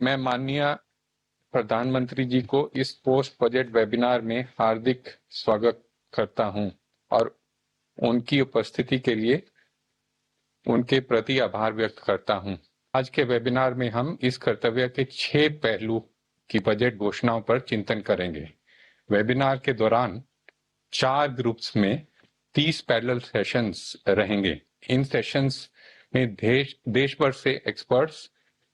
मैं माननीय प्रधानमंत्री जी को इस पोस्ट बजट वेबिनार में हार्दिक स्वागत करता हूं और उनकी उपस्थिति के लिए उनके प्रति आभार व्यक्त करता हूं। आज के वेबिनार में हम इस कर्तव्य के 6 पहलू की बजट घोषणाओं पर चिंतन करेंगे। वेबिनार के दौरान 4 ग्रुप्स में 30 पैरेलल सेशंस रहेंगे। इन सेशंस में देश भर से एक्सपर्ट्स,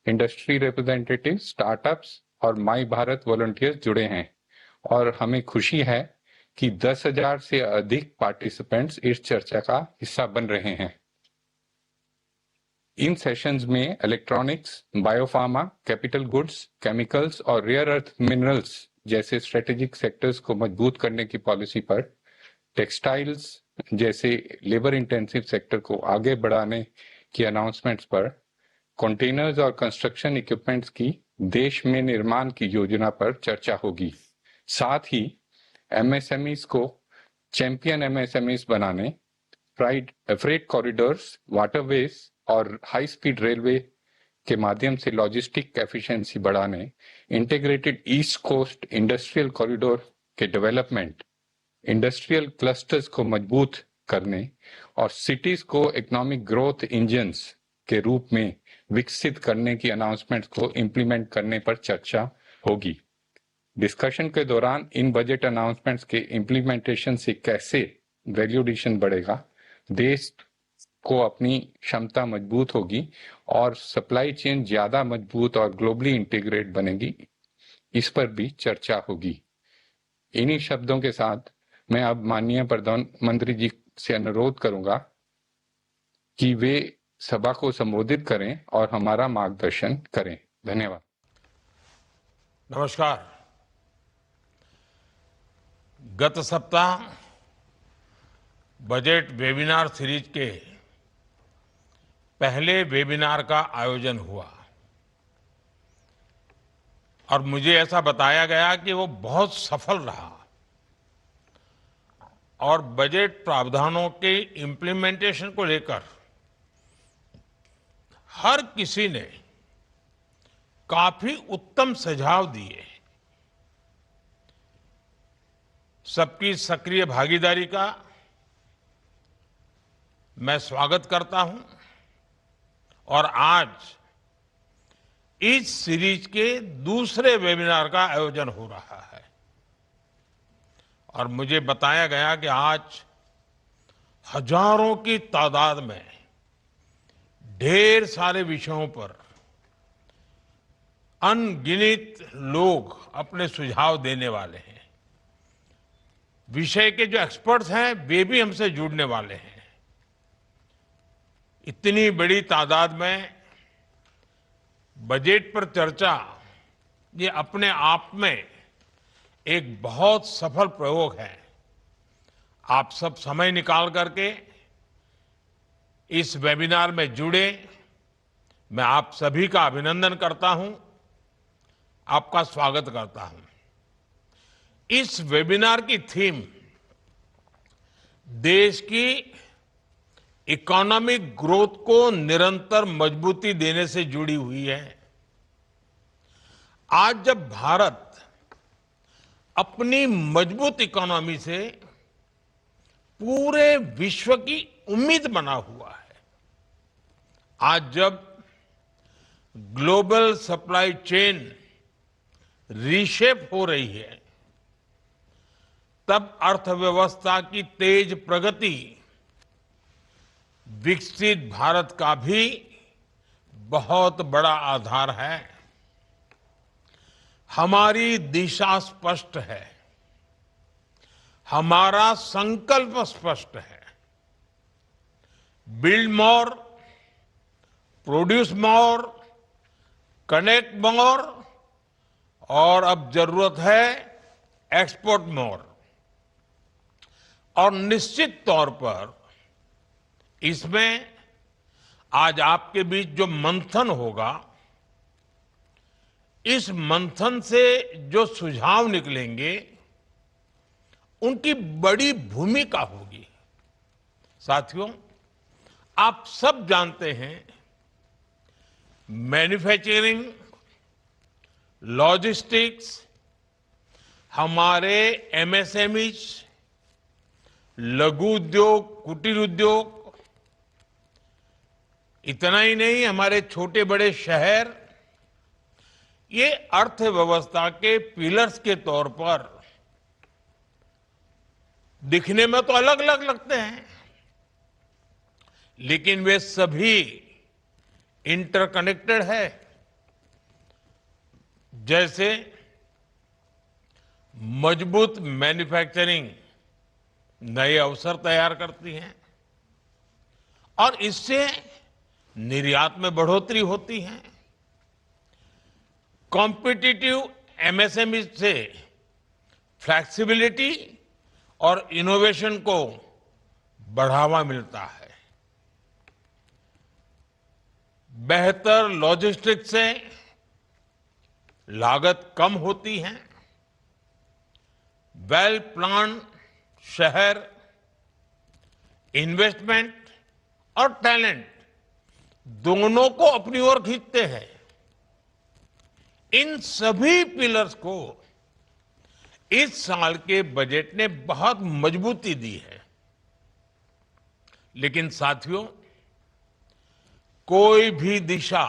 इंडस्ट्री रिप्रेजेंटेटिव, स्टार्टअप्स और माई भारत वॉलंटियर्स जुड़े हैं और हमें खुशी है कि 10,000 से अधिक पार्टिसिपेंट्स इस चर्चा का हिस्सा बन रहे हैं। इन सेशंस में electronics, biopharma, capital goods, chemicals और रेयर अर्थ मिनरल्स जैसे स्ट्रेटेजिक सेक्टर्स को मजबूत करने की पॉलिसी पर, टेक्सटाइल्स जैसे लेबर इंटेंसिव सेक्टर को आगे बढ़ाने की अनाउंसमेंट्स पर, कंटेनर्स और कंस्ट्रक्शन इक्विपमेंट्स की देश में निर्माण की योजना पर चर्चा होगी। साथ ही एमएसएमईज को चैंपियन एमएसएमईज बनाने, फ्रेट कॉरिडोर्स, वाटरवेज और हाई स्पीड रेलवे के माध्यम से लॉजिस्टिक एफिशिएंसी बढ़ाने, integrated east coast industrial corridor के डेवलपमेंट, इंडस्ट्रियल क्लस्टर्स को मजबूत करने और सिटीज को इकोनॉमिक ग्रोथ इंजन्स के रूप में विकसित करने की अनाउंसमेंट को इम्प्लीमेंट करने पर चर्चा होगी। डिस्कशन के दौरान इन बजट अनाउंसमेंट्स के इम्प्लीमेंटेशन से कैसे वैल्यू एडिशन बढ़ेगा, देश को अपनी क्षमता मजबूत होगी और सप्लाई चेन ज्यादा मजबूत और ग्लोबली इंटीग्रेट बनेगी, इस पर भी चर्चा होगी। इन्हीं शब्दों के साथ मैं अब माननीय प्रधानमंत्री जी से अनुरोध करूंगा कि वे सभा को संबोधित करें और हमारा मार्गदर्शन करें। धन्यवाद। नमस्कार। गत सप्ताह बजट वेबिनार सीरीज के पहले वेबिनार का आयोजन हुआ और मुझे ऐसा बताया गया कि वो बहुत सफल रहा और बजट प्रावधानों के इम्प्लीमेंटेशन को लेकर हर किसी ने काफी उत्तम सुझाव दिए। सबकी सक्रिय भागीदारी का मैं स्वागत करता हूं और आज इस सीरीज के दूसरे वेबिनार का आयोजन हो रहा है और मुझे बताया गया कि आज हजारों की तादाद में ढेर सारे विषयों पर अनगिनत लोग अपने सुझाव देने वाले हैं। विषय के जो एक्सपर्ट्स हैं वे भी हमसे जुड़ने वाले हैं। इतनी बड़ी तादाद में बजट पर चर्चा ये अपने आप में एक बहुत सफल प्रयोग है। आप सब समय निकाल करके इस वेबिनार में जुड़े, मैं आप सभी का अभिनंदन करता हूं, आपका स्वागत करता हूं। इस वेबिनार की थीम देश की इकोनॉमिक ग्रोथ को निरंतर मजबूती देने से जुड़ी हुई है। आज जब भारत अपनी मजबूत इकोनॉमी से पूरे विश्व की उम्मीद बना हुआ है, आज जब ग्लोबल सप्लाई चेन रीशेप हो रही है, तब अर्थव्यवस्था की तेज प्रगति विकसित भारत का भी बहुत बड़ा आधार है। हमारी दिशा स्पष्ट है, हमारा संकल्प स्पष्ट है। Build more, produce more, connect मोर और अब जरूरत है एक्सपोर्ट मोर। और निश्चित तौर पर इसमें आज आपके बीच जो मंथन होगा, इस मंथन से जो सुझाव निकलेंगे उनकी बड़ी भूमिका होगी। साथियों, आप सब जानते हैं मैन्युफैक्चरिंग लॉजिस्टिक्स, हमारे एमएसएमईज, लघु उद्योग, कुटीर उद्योग, इतना ही नहीं, हमारे छोटे बड़े शहर ये अर्थव्यवस्था के पिलर्स के तौर पर दिखने में तो अलग अलग लगते हैं, लेकिन वे सभी इंटरकनेक्टेड है। जैसे मजबूत मैन्युफैक्चरिंग नए अवसर तैयार करती हैं और इससे निर्यात में बढ़ोतरी होती है। कॉम्पिटिटिव एमएसएमई से फ्लेक्सिबिलिटी और इनोवेशन को बढ़ावा मिलता है। बेहतर लॉजिस्टिक्स से लागत कम होती है। वेल प्लान शहर, इन्वेस्टमेंट और टैलेंट दोनों को अपनी ओर खींचते हैं। इन सभी पिलर्स को इस साल के बजट ने बहुत मजबूती दी है। लेकिन साथियों, कोई भी दिशा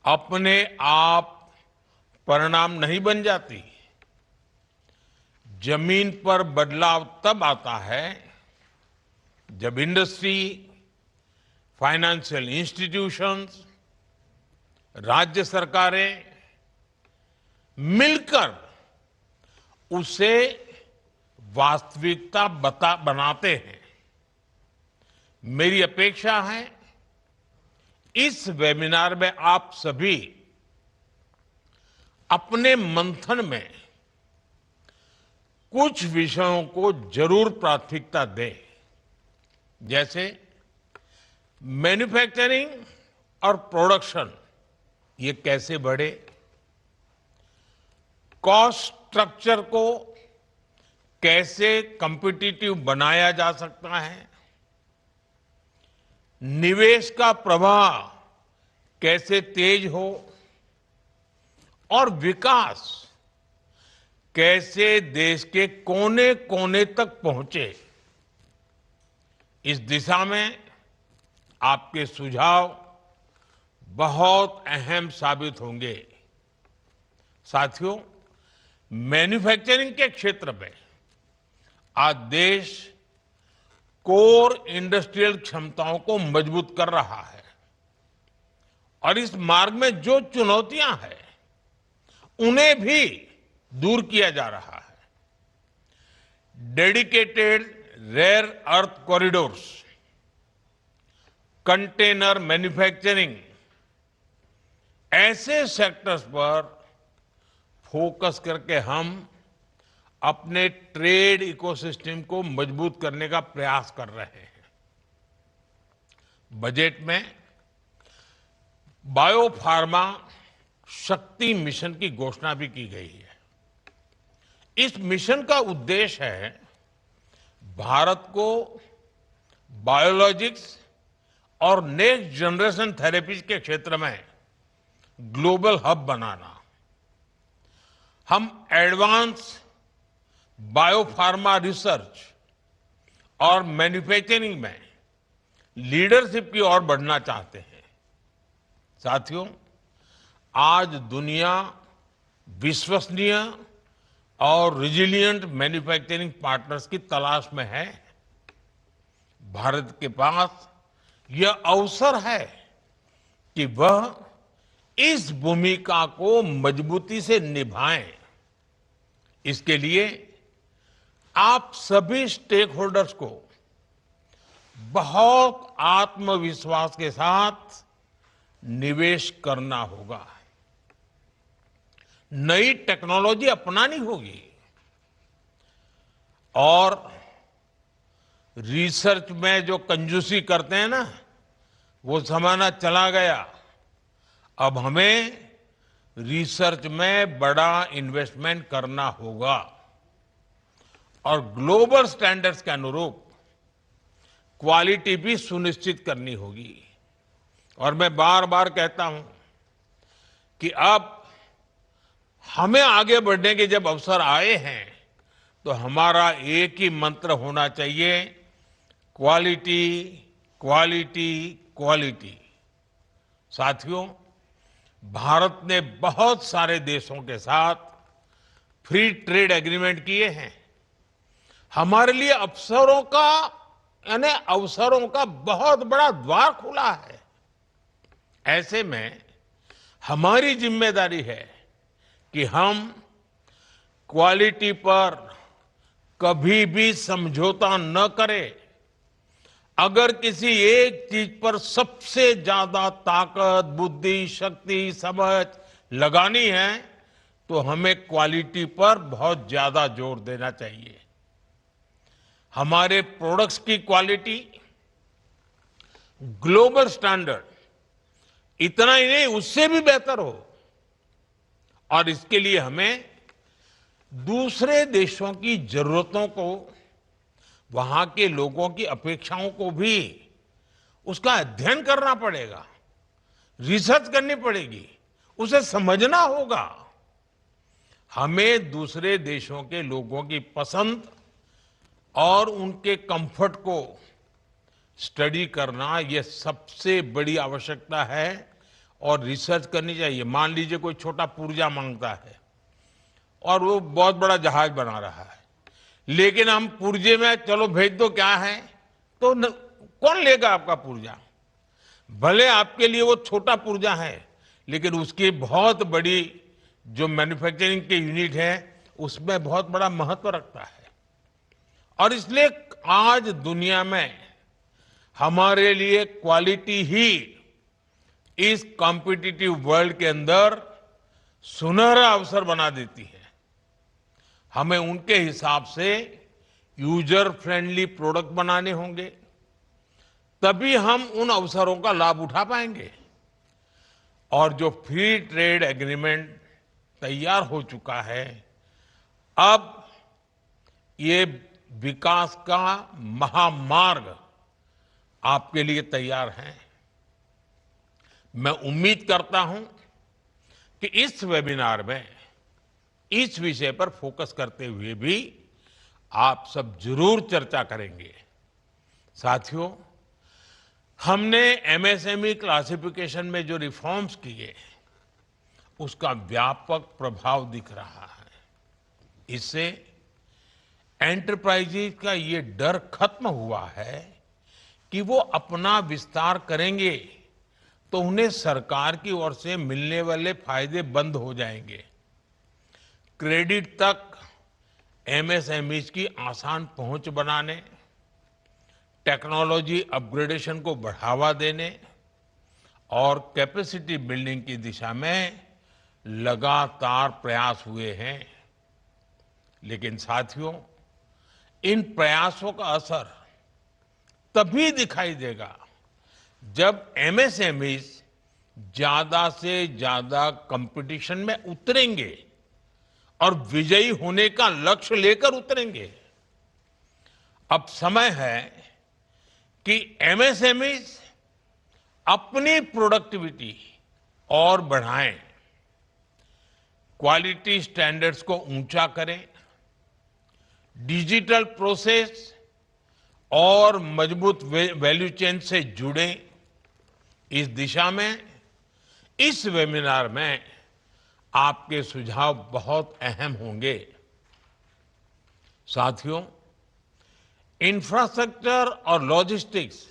अपने आप परिणाम नहीं बन जाती। जमीन पर बदलाव तब आता है जब इंडस्ट्री, फाइनेंशियल इंस्टीट्यूशंस, राज्य सरकारें मिलकर उसे वास्तविकता बनाते हैं। मेरी अपेक्षा है इस वेबिनार में आप सभी अपने मंथन में कुछ विषयों को जरूर प्राथमिकता दें, जैसे मैन्युफैक्चरिंग और प्रोडक्शन ये कैसे बढ़े, कॉस्ट स्ट्रक्चर को कैसे कॉम्पिटिटिव बनाया जा सकता है, निवेश का प्रवाह कैसे तेज हो और विकास कैसे देश के कोने कोने तक पहुंचे। इस दिशा में आपके सुझाव बहुत अहम साबित होंगे। साथियों, मैन्युफैक्चरिंग के क्षेत्र में आज देश कोर इंडस्ट्रियल क्षमताओं को मजबूत कर रहा है और इस मार्ग में जो चुनौतियां हैं उन्हें भी दूर किया जा रहा है। Dedicated rare earth corridors, container manufacturing, ऐसे सेक्टर्स पर फोकस करके हम अपने ट्रेड इकोसिस्टम को मजबूत करने का प्रयास कर रहे हैं। बजट में बायोफार्मा शक्ति मिशन की घोषणा भी की गई है। इस मिशन का उद्देश्य है भारत को बायोलॉजिक्स और नेक्स्ट जनरेशन थेरेपीज के क्षेत्र में ग्लोबल हब बनाना। हम एडवांस बायोफार्मा रिसर्च और मैन्युफैक्चरिंग में लीडरशिप की ओर बढ़ना चाहते हैं। साथियों, आज दुनिया विश्वसनीय और रिजिलिएंट मैन्युफैक्चरिंग पार्टनर्स की तलाश में है। भारत के पास यह अवसर है कि वह इस भूमिका को मजबूती से निभाएं। इसके लिए आप सभी स्टेक होल्डर्स को बहुत आत्मविश्वास के साथ निवेश करना होगा। नई टेक्नोलॉजी अपनानी होगी और रिसर्च में जो कंजूसी करते हैं ना, वो जमाना चला गया। अब हमें रिसर्च में बड़ा इन्वेस्टमेंट करना होगा और ग्लोबल स्टैंडर्ड्स के अनुरूप क्वालिटी भी सुनिश्चित करनी होगी। और मैं बार बार कहता हूं कि अब हमें आगे बढ़ने के जब अवसर आए हैं तो हमारा एक ही मंत्र होना चाहिए, क्वालिटी, क्वालिटी, क्वालिटी। साथियों, भारत ने बहुत सारे देशों के साथ फ्री ट्रेड एग्रीमेंट किए हैं। हमारे लिए अवसरों का बहुत बड़ा द्वार खुला है। ऐसे में हमारी जिम्मेदारी है कि हम क्वालिटी पर कभी भी समझौता न करें। अगर किसी एक चीज पर सबसे ज्यादा ताकत, बुद्धि, शक्ति, समझ लगानी है तो हमें क्वालिटी पर बहुत ज्यादा जोर देना चाहिए। हमारे प्रोडक्ट्स की क्वालिटी ग्लोबल स्टैंडर्ड इतना ही नहीं, उससे भी बेहतर हो, और इसके लिए हमें दूसरे देशों की जरूरतों को, वहां के लोगों की अपेक्षाओं को भी उसका अध्ययन करना पड़ेगा, रिसर्च करनी पड़ेगी, उसे समझना होगा। हमें दूसरे देशों के लोगों की पसंद और उनके कंफर्ट को स्टडी करना, यह सबसे बड़ी आवश्यकता है और रिसर्च करनी चाहिए। मान लीजिए कोई छोटा पुर्जा मांगता है और वो बहुत बड़ा जहाज बना रहा है, लेकिन हम पुर्जे में चलो भेज दो क्या है, तो कौन लेगा आपका पुर्जा? भले आपके लिए वो छोटा पुर्जा है, लेकिन उसकी बहुत बड़ी जो मैन्युफैक्चरिंग के यूनिट है उसमें बहुत बड़ा महत्व रखता है। और इसलिए आज दुनिया में हमारे लिए क्वालिटी ही इस कॉम्पिटिटिव वर्ल्ड के अंदर सुनहरा अवसर बना देती है। हमें उनके हिसाब से यूजर फ्रेंडली प्रोडक्ट बनाने होंगे, तभी हम उन अवसरों का लाभ उठा पाएंगे। और जो फ्री ट्रेड एग्रीमेंट तैयार हो चुका है, अब ये विकास का महामार्ग आपके लिए तैयार है। मैं उम्मीद करता हूं कि इस वेबिनार में इस विषय पर फोकस करते हुए भी आप सब जरूर चर्चा करेंगे। साथियों, हमने एमएसएमई क्लासिफिकेशन में जो रिफॉर्म्स किए उसका व्यापक प्रभाव दिख रहा है। इससे एंटरप्राइजेज का ये डर खत्म हुआ है कि वो अपना विस्तार करेंगे तो उन्हें सरकार की ओर से मिलने वाले फायदे बंद हो जाएंगे। क्रेडिट तक एमएसएमईज की आसान पहुंच बनाने, टेक्नोलॉजी अपग्रेडेशन को बढ़ावा देने और कैपेसिटी बिल्डिंग की दिशा में लगातार प्रयास हुए हैं। लेकिन साथियों, इन प्रयासों का असर तभी दिखाई देगा जब एमएसएमईज ज्यादा से ज्यादा कंपटीशन में उतरेंगे और विजयी होने का लक्ष्य लेकर उतरेंगे। अब समय है कि एमएसएमईज अपनी प्रोडक्टिविटी और बढ़ाएं, क्वालिटी स्टैंडर्ड्स को ऊंचा करें, डिजिटल प्रोसेस और मजबूत वैल्यू चेन से जुड़े। इस दिशा में इस वेबिनार में आपके सुझाव बहुत अहम होंगे। साथियों, इंफ्रास्ट्रक्चर और लॉजिस्टिक्स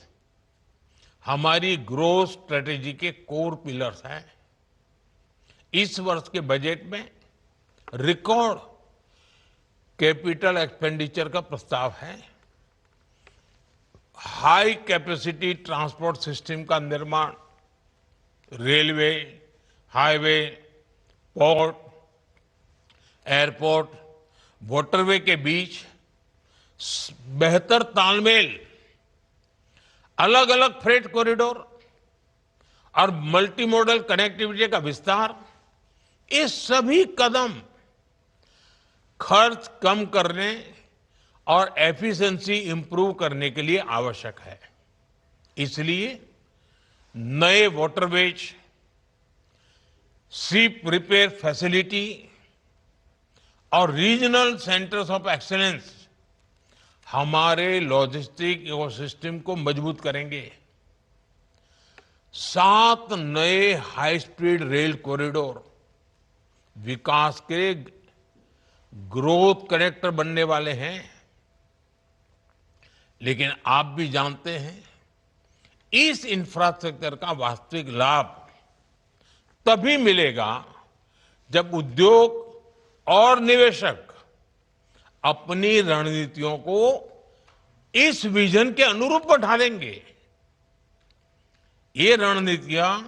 हमारी ग्रोथ स्ट्रेटेजी के कोर पिलर्स हैं। इस वर्ष के बजट में रिकॉर्ड कैपिटल एक्सपेंडिचर का प्रस्ताव है। हाई कैपेसिटी ट्रांसपोर्ट सिस्टम का निर्माण, railway, highway, port, airport, waterway के बीच बेहतर तालमेल, अलग अलग फ्रेट कॉरिडोर और मल्टी मॉडल कनेक्टिविटी का विस्तार, ये सभी कदम खर्च कम करने और एफिशिएंसी इंप्रूव करने के लिए आवश्यक है। इसलिए नए वाटरवेज, शिप रिपेयर फैसिलिटी और रीजनल सेंटर्स ऑफ एक्सीलेंस हमारे लॉजिस्टिक इकोसिस्टम को मजबूत करेंगे। 7 नए हाई स्पीड रेल कॉरिडोर विकास के ग्रोथ कनेक्टर बनने वाले हैं। लेकिन आप भी जानते हैं, इस इंफ्रास्ट्रक्चर का वास्तविक लाभ तभी मिलेगा जब उद्योग और निवेशक अपनी रणनीतियों को इस विजन के अनुरूप ढालेंगे। ये रणनीतियां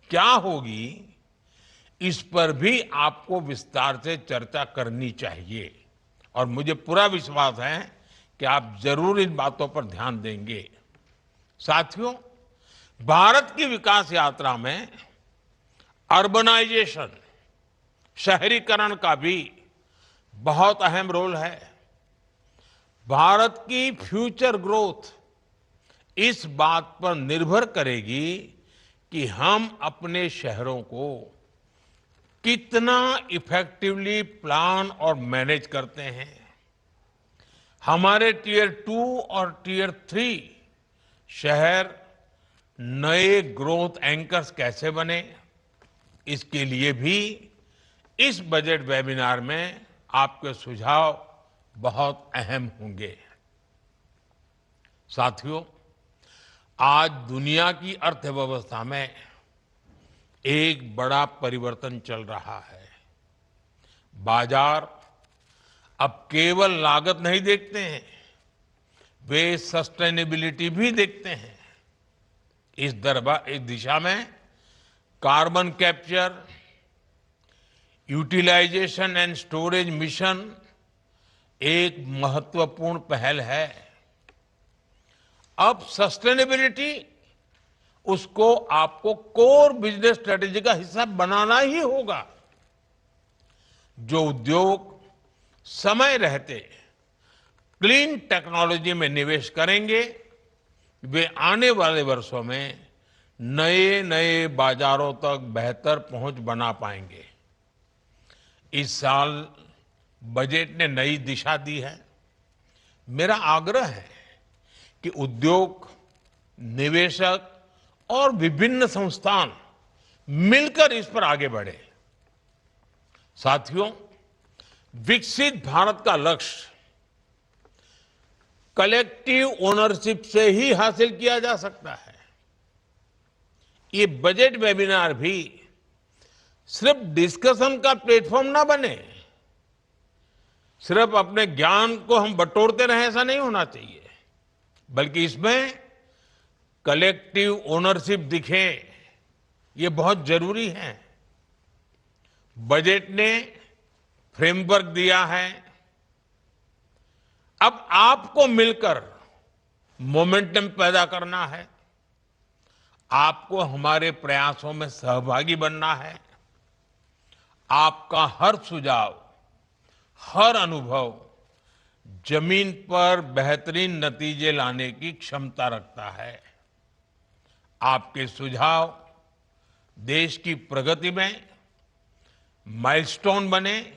क्या होगी, इस पर भी आपको विस्तार से चर्चा करनी चाहिए और मुझे पूरा विश्वास है कि आप जरूर इन बातों पर ध्यान देंगे। साथियों, भारत की विकास यात्रा में अर्बनाइजेशन, शहरीकरण का भी बहुत अहम रोल है। भारत की फ्यूचर ग्रोथ इस बात पर निर्भर करेगी कि हम अपने शहरों को कितना इफेक्टिवली प्लान और मैनेज करते हैं। हमारे टियर 2 और टियर 3 शहर नए ग्रोथ एंकर्स कैसे बने, इसके लिए भी इस बजट वेबिनार में आपके सुझाव बहुत अहम होंगे। साथियों, आज दुनिया की अर्थव्यवस्था में एक बड़ा परिवर्तन चल रहा है। बाजार अब केवल लागत नहीं देखते हैं, वे सस्टेनेबिलिटी भी देखते हैं। इस दिशा में carbon capture, utilization and storage mission एक महत्वपूर्ण पहल है। अब सस्टेनेबिलिटी उसको आपको कोर बिजनेस स्ट्रेटेजी का हिस्सा बनाना ही होगा। जो उद्योग समय रहते क्लीन टेक्नोलॉजी में निवेश करेंगे, वे आने वाले वर्षों में नए नए बाजारों तक बेहतर पहुंच बना पाएंगे। इस साल बजट ने नई दिशा दी है। मेरा आग्रह है कि उद्योग, निवेशक और विभिन्न संस्थान मिलकर इस पर आगे बढ़े। साथियों, विकसित भारत का लक्ष्य कलेक्टिव ओनरशिप से ही हासिल किया जा सकता है। ये बजट वेबिनार भी सिर्फ डिस्कशन का प्लेटफॉर्म ना बने, सिर्फ अपने ज्ञान को हम बटोरते रहे ऐसा नहीं होना चाहिए, बल्कि इसमें कलेक्टिव ओनरशिप दिखे, ये बहुत जरूरी है। बजट ने फ्रेमवर्क दिया है, अब आपको मिलकर मोमेंटम पैदा करना है। आपको हमारे प्रयासों में सहभागी बनना है। आपका हर सुझाव, हर अनुभव जमीन पर बेहतरीन नतीजे लाने की क्षमता रखता है। आपके सुझाव देश की प्रगति में माइलस्टोन बने,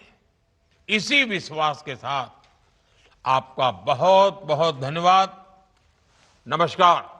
इसी विश्वास के साथ आपका बहुत बहुत धन्यवाद। नमस्कार।